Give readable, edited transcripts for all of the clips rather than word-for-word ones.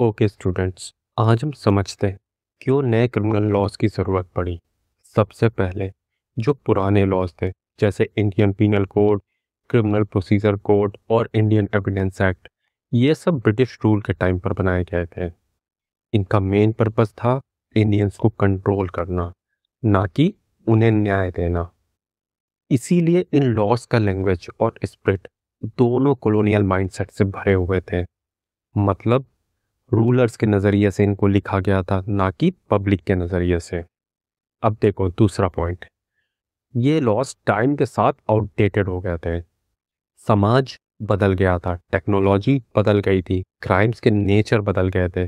Okay students, आज हम समझते हैं क्यों नए क्रिमिनल लॉज की ज़रूरत पड़ी। सबसे पहले जो पुराने लॉज थे जैसे Indian penal code, criminal procedure code और इंडियन एविडेंस एक्ट, ये सब ब्रिटिश रूल के टाइम पर बनाए गए थे। इनका मेन पर्पस था इंडियंस को कंट्रोल करना, ना कि उन्हें न्याय देना। इसीलिए इन लॉज का लैंग्वेज और स्पिरिट दोनों कॉलोनियल माइंडसेट से भरे हुए थे। मतलब रूलर्स के नज़रिए से इनको लिखा गया था, ना कि पब्लिक के नज़रिए से। अब देखो दूसरा पॉइंट, ये लॉस टाइम के साथ आउटडेटेड हो गए थे। समाज बदल गया था, टेक्नोलॉजी बदल गई थी, क्राइम्स के नेचर बदल गए थे,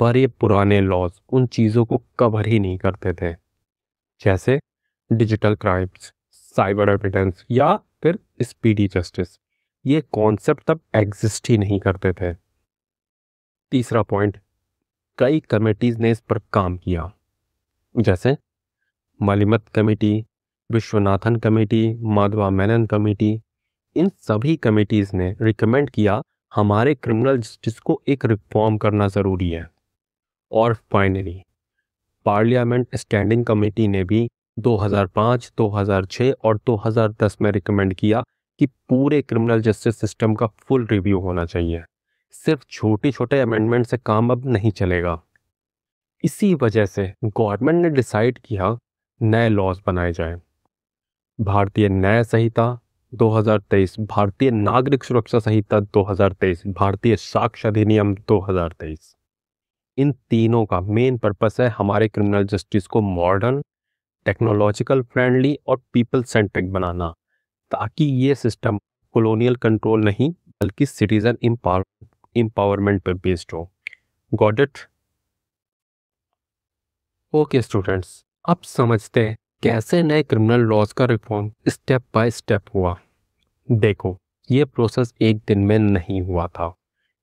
पर ये पुराने लॉज उन चीज़ों को कवर ही नहीं करते थे। जैसे डिजिटल क्राइम्स, साइबर एविडेंस या फिर स्पीडी जस्टिस, ये कॉन्सेप्ट तब एग्जिस्ट ही नहीं करते थे। तीसरा पॉइंट, कई कमेटीज ने इस पर काम किया, जैसे Malimath committee, Vishwanathan committee, Madhava Menon committee. इन सभी कमेटीज ने रिकमेंड किया हमारे क्रिमिनल जस्टिस को एक रिफॉर्म करना ज़रूरी है। और फाइनली पार्लियामेंट स्टैंडिंग कमेटी ने भी 2005, 2006 और 2010 में रिकमेंड किया कि पूरे क्रिमिनल जस्टिस सिस्टम का फुल रिव्यू होना चाहिए। सिर्फ छोटे छोटे अमेंडमेंट से काम अब नहीं चलेगा। इसी वजह से गवर्नमेंट ने डिसाइड किया नए लॉज बनाए जाएं। भारतीय न्याय संहिता 2023, भारतीय नागरिक सुरक्षा संहिता 2023, भारतीय साक्ष्य अधिनियम 2023। इन तीनों का मेन पर्पस है हमारे क्रिमिनल जस्टिस को मॉडर्न, टेक्नोलॉजिकल फ्रेंडली और पीपल सेंट्रिक बनाना, ताकि ये सिस्टम कॉलोनियल कंट्रोल नहीं बल्कि सिटीजन एम्पावरमेंट पर बेस्ड हो। Got it? ओके स्टूडेंट्स, अब समझते हैं कैसे नए क्रिमिनल लॉज का रिफॉर्म स्टेप बाय स्टेप हुआ। देखो, ये प्रोसेस एक दिन में नहीं हुआ था।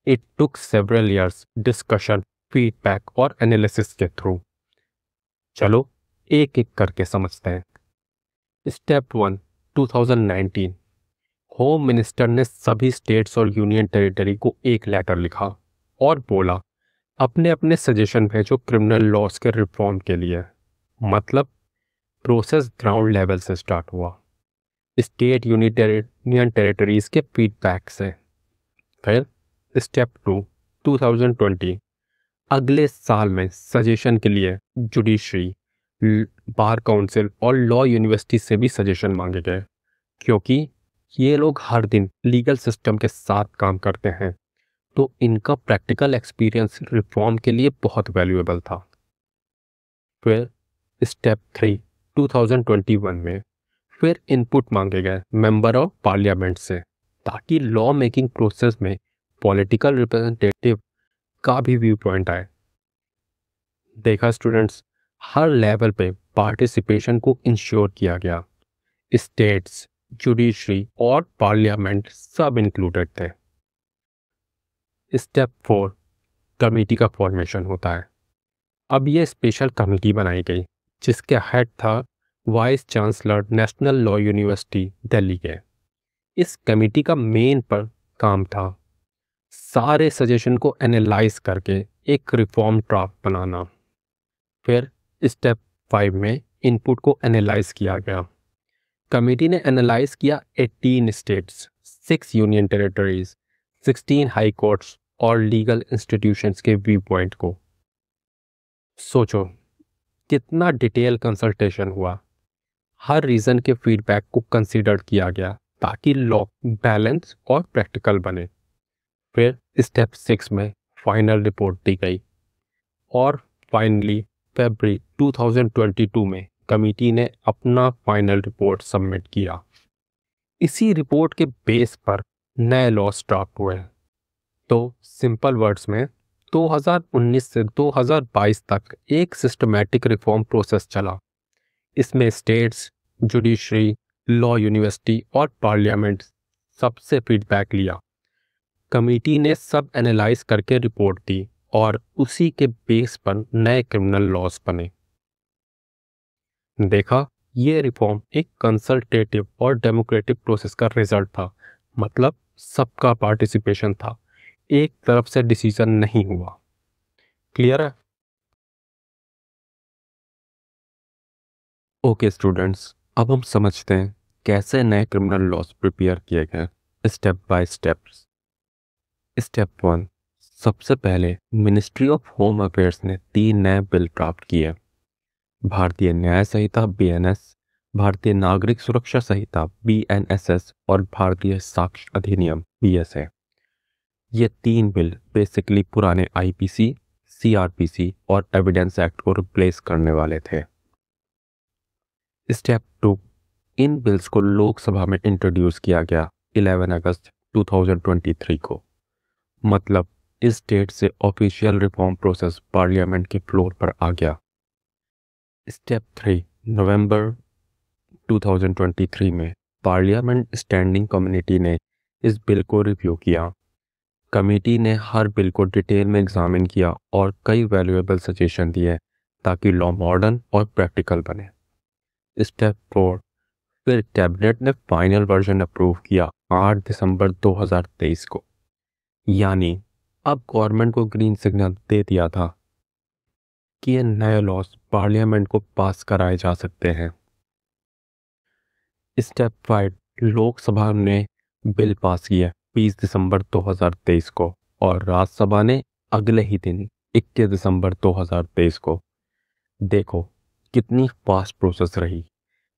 It took several years, discussion, feedback और एनालिसिस के थ्रू। चलो एक एक करके समझते हैं। स्टेप 1, 2019, होम मिनिस्टर ने सभी स्टेट्स और यूनियन टेरिटरी को एक लेटर लिखा और बोला अपने अपने सजेशन भेजो क्रिमिनल लॉज के रिफॉर्म के लिए। मतलब प्रोसेस ग्राउंड लेवल से स्टार्ट हुआ, स्टेट यूनियन टेरिटरीज के फीडबैक से। फिर स्टेप 2, 2020, अगले साल में सजेशन के लिए जुडिशरी, बार काउंसिल और लॉ यूनिवर्सिटी से भी सजेशन मांगे गए, क्योंकि ये लोग हर दिन लीगल सिस्टम के साथ काम करते हैं, तो इनका प्रैक्टिकल एक्सपीरियंस रिफॉर्म के लिए बहुत वैल्यूएबल था। फिर स्टेप 3, 2021 में फिर इनपुट मांगे गए मेंबर ऑफ पार्लियामेंट से, ताकि लॉ मेकिंग प्रोसेस में पॉलिटिकल रिप्रेजेंटेटिव का भी व्यू पॉइंट आए। देखा स्टूडेंट्स, हर लेवल पे पार्टिसिपेशन को इंश्योर किया गया। स्टेट्स, जुडिशरी और पार्लियामेंट सब इंक्लूडेड थे। स्टेप 4, कमेटी का फॉर्मेशन होता है। अब ये स्पेशल कमेटी बनाई गई जिसके हेड था vice chancellor national law university Delhi के। इस कमेटी का मेन पर काम था सारे सजेशन को एनालाइज करके एक रिफॉर्म ड्राफ्ट बनाना। फिर स्टेप 5 में इनपुट को एनालाइज किया गया। कमेटी ने एनालाइज किया 18 states, 6 union territories, 16 high courts और लीगल इंस्टीट्यूशंस के व्यू पॉइंट को। सोचो कितना डिटेल कंसल्टेशन हुआ। हर रीजन के फीडबैक को कंसीडर किया गया ताकि लॉ बैलेंस और प्रैक्टिकल बने। फिर स्टेप 6 में फाइनल रिपोर्ट दी गई और फाइनली फरवरी 2022 में कमेटी ने अपना फाइनल रिपोर्ट सबमिट किया। इसी रिपोर्ट के बेस पर नए लॉज ड्राफ्ट हुए। तो सिंपल वर्ड्स में 2019 से 2022 तक एक सिस्टमैटिक रिफॉर्म प्रोसेस चला। इसमें स्टेट्स, जुडिशरी, लॉ यूनिवर्सिटी और पार्लियामेंट सबसे फीडबैक लिया। कमेटी ने सब एनालाइज करके रिपोर्ट दी और उसी के बेस पर नए क्रिमिनल लॉज बने। देखा, ये रिफॉर्म एक कंसल्टेटिव और डेमोक्रेटिक प्रोसेस का रिजल्ट था। मतलब सबका पार्टिसिपेशन था, एक तरफ से डिसीजन नहीं हुआ। क्लियर है? ओके स्टूडेंट्स, अब हम समझते हैं कैसे नए क्रिमिनल लॉज प्रिपेयर किए गए, step by steps. Step one, सबसे पहले मिनिस्ट्री ऑफ होम अफेयर्स ने 3 नए बिल प्राप्त किए। भारतीय न्याय संहिता बीएनएस, भारतीय नागरिक सुरक्षा संहिता बीएनएसएस और भारतीय साक्ष्य अधिनियम बीएसए। ये 3 बिल बेसिकली पुराने आईपीसी, सीआरपीसी और एविडेंस एक्ट को रिप्लेस करने वाले थे। स्टेप टू, इन बिल्स को लोकसभा में इंट्रोड्यूस किया गया 11 अगस्त 2023 को। मतलब इस डेट से ऑफिशियल रिफॉर्म प्रोसेस पार्लियामेंट के फ्लोर पर आ गया। स्टेप थ्री, नवंबर 2023 में पार्लियामेंट स्टैंडिंग कमेटी ने इस बिल को रिव्यू किया। कमेटी ने हर बिल को डिटेल में एग्जामिन किया और कई वैल्यूएबल सजेशन दिए ताकि लॉ मॉडर्न और प्रैक्टिकल बने। स्टेप फोर, फिर कैबिनेट ने फाइनल वर्जन अप्रूव किया 8 दिसंबर 2023 को। यानी अब गवर्नमेंट को ग्रीन सिग्नल दे दिया था कि ये नए लॉज पार्लियामेंट को पास कराए जा सकते हैं। स्टेप 5, लोकसभा ने बिल पास किया 20 दिसंबर 2023 को और राज्यसभा ने अगले ही दिन 21 दिसंबर 2023 को। देखो कितनी फास्ट प्रोसेस रही।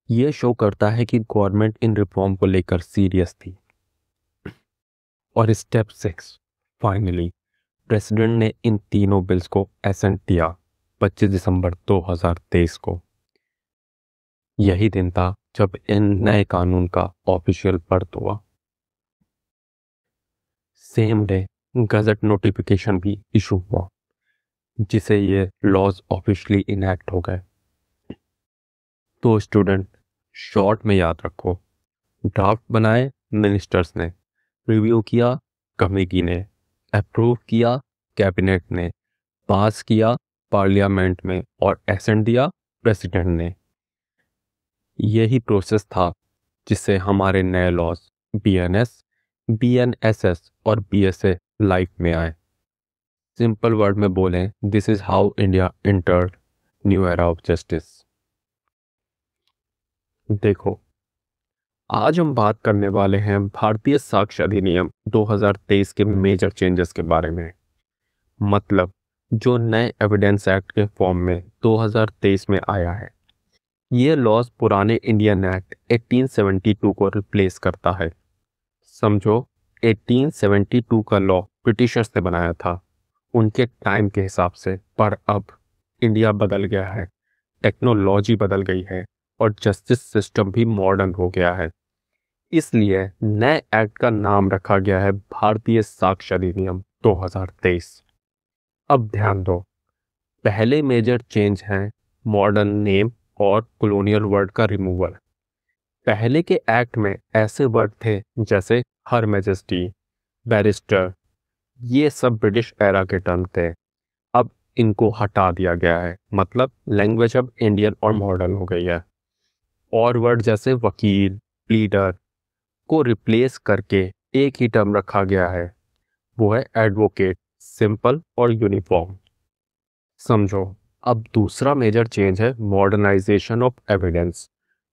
ये शो करता है कि गवर्नमेंट इन रिफॉर्म को लेकर सीरियस थी। और स्टेप 6, फाइनली प्रेसिडेंट ने इन तीनों बिल्स को एसेंट दिया 25 दिसंबर 2023 को। यही दिन था जब इन नए कानून का ऑफिशियल बर्थ हुआ। सेम डे गजट नोटिफिकेशन भी इशू हुआ जिसे ये लॉज ऑफिशियली इनैक्ट हो गए। तो स्टूडेंट शॉर्ट में याद रखो, ड्राफ्ट बनाए मिनिस्टर्स ने, रिव्यू किया कमेटी ने, अप्रूव किया कैबिनेट ने, पास किया पार्लियामेंट में और एसेंट दिया प्रेसिडेंट ने। यही प्रोसेस था जिससे हमारे नए लॉज बीएनएस, बीएनएसएस और बीएसए लाइफ में आए। सिंपल वर्ड में बोलें, this is how India entered new era of justice. देखो आज हम बात करने वाले हैं भारतीय साक्ष्य अधिनियम 2023 के मेजर चेंजेस के बारे में। मतलब जो नए एविडेंस एक्ट के फॉर्म में 2023 में आया है। ये लॉज पुराने इंडियन एक्ट 1872 को रिप्लेस करता है। समझो 1872 का लॉ ब्रिटिशर्स ने बनाया था उनके टाइम के हिसाब से, पर अब इंडिया बदल गया है, टेक्नोलॉजी बदल गई है और जस्टिस सिस्टम भी मॉडर्न हो गया है। इसलिए नए एक्ट का नाम रखा गया है भारतीय साक्ष्य अधिनियम 2023। अब ध्यान दो, पहले मेजर चेंज है मॉडर्न नेम और कॉलोनियल वर्ड का रिमूवल। पहले के एक्ट में ऐसे वर्ड थे जैसे हर मैजेस्टी, बैरिस्टर, ये सब ब्रिटिश एरा के टर्म थे। अब इनको हटा दिया गया है, मतलब लैंग्वेज अब इंडियन और मॉडर्न हो गई है। और वर्ड जैसे वकील, प्लीडर को रिप्लेस करके एक ही टर्म रखा गया है, वो है एडवोकेट, सिंपल और यूनिफॉर्म। समझो अब दूसरा मेजर चेंज है मॉडर्नाइजेशन ऑफ एविडेंस।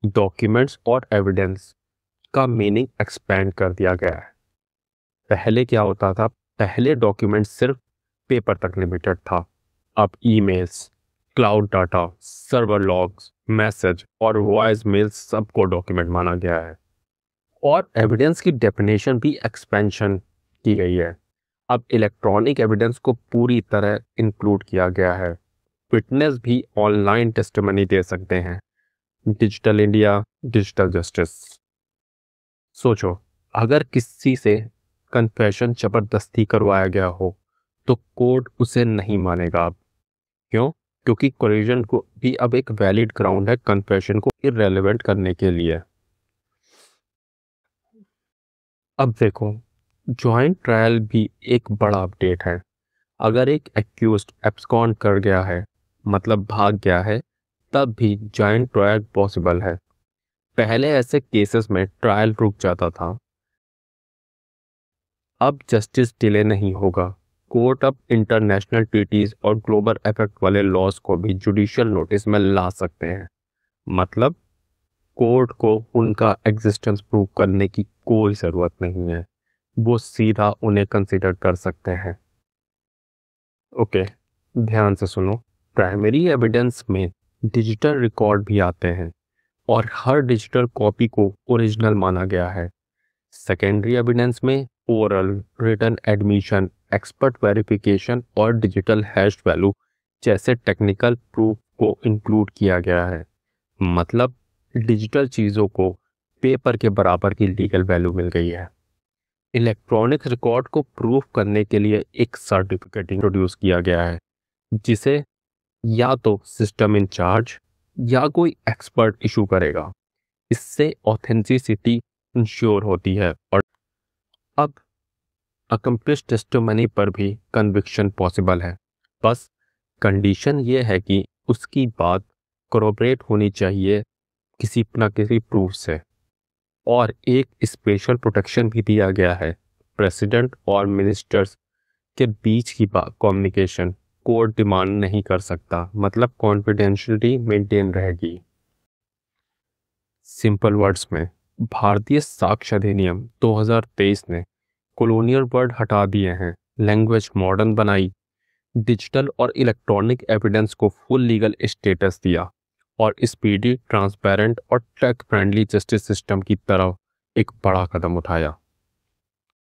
डॉक्यूमेंट्स और एविडेंस का मीनिंग एक्सपेंड कर दिया गया है। पहले क्या होता था, पहले डॉक्यूमेंट सिर्फ पेपर तक लिमिटेड था। अब emails, cloud data, server logs, message और वॉइस मेल्स सबको डॉक्यूमेंट माना गया है। और एविडेंस की डेफिनेशन भी एक्सपेंशन की गई है। अब इलेक्ट्रॉनिक एविडेंस को पूरी तरह इंक्लूड किया गया है। विटनेस भी ऑनलाइन टेस्टिमनी दे सकते हैं। Digital India, digital justice. सोचो अगर किसी से कन्फेशन जबरदस्ती करवाया गया हो तो कोर्ट उसे नहीं मानेगा। अब क्यों? क्योंकि कोलिजन को भी अब एक वैलिड ग्राउंड है कन्फेशन को इररेलेवेंट करने के लिए। अब देखो जॉइंट ट्रायल भी एक बड़ा अपडेट है। अगर एक एक्यूज्ड एब्सकॉन्ड कर गया है, मतलब भाग गया है, तब भी जॉइंट ट्रायल पॉसिबल है। पहले ऐसे केसेस में ट्रायल रुक जाता था। अब जस्टिस डिले नहीं होगा, कोर्ट अब इंटरनेशनल ट्रीटीज और ग्लोबल इफेक्ट वाले लॉज को भी जुडिशियल नोटिस में ला सकते हैं। मतलब कोर्ट को उनका एग्जिस्टेंस प्रूव करने की कोई ज़रूरत नहीं है, वो सीधा उन्हें कंसिडर कर सकते हैं। ओके, ध्यान से सुनो। प्राइमरी एविडेंस में डिजिटल रिकॉर्ड भी आते हैं और हर डिजिटल कॉपी को ओरिजिनल माना गया है। सेकेंडरी एविडेंस में oral, written admission, expert verification और डिजिटल हैश वैल्यू जैसे टेक्निकल प्रूफ को इंक्लूड किया गया है। मतलब डिजिटल चीज़ों को पेपर के बराबर की लीगल वैल्यू मिल गई है। इलेक्ट्रॉनिक रिकॉर्ड को प्रूफ करने के लिए एक सर्टिफिकेट इंट्रोड्यूस किया गया है, जिसे या तो सिस्टम इंचार्ज या कोई एक्सपर्ट इशू करेगा। इससे ऑथेंटिसिटी इंश्योर होती है और अब अकम्प्लिश टेस्टिमनी पर भी कन्विक्शन पॉसिबल है। बस कंडीशन ये है कि उसकी बात कोरोबरेट होनी चाहिए किसी न किसी प्रूफ से। और एक स्पेशल प्रोटेक्शन भी दिया गया है, प्रेसिडेंट और मिनिस्टर्स के बीच की कम्युनिकेशन कोर्ट डिमांड नहीं कर सकता, मतलब कॉन्फिडेंशियलिटी मेंटेन रहेगी। सिंपल वर्ड्स में भारतीय साक्ष्य अधिनियम 2023 ने कॉलोनियल वर्ड हटा दिए हैं, लैंग्वेज मॉडर्न बनाई, डिजिटल और इलेक्ट्रॉनिक एविडेंस को फुल लीगल स्टेटस दिया और स्पीडी, ट्रांसपेरेंट और टेक फ्रेंडली जस्टिस सिस्टम की तरफ एक बड़ा कदम उठाया।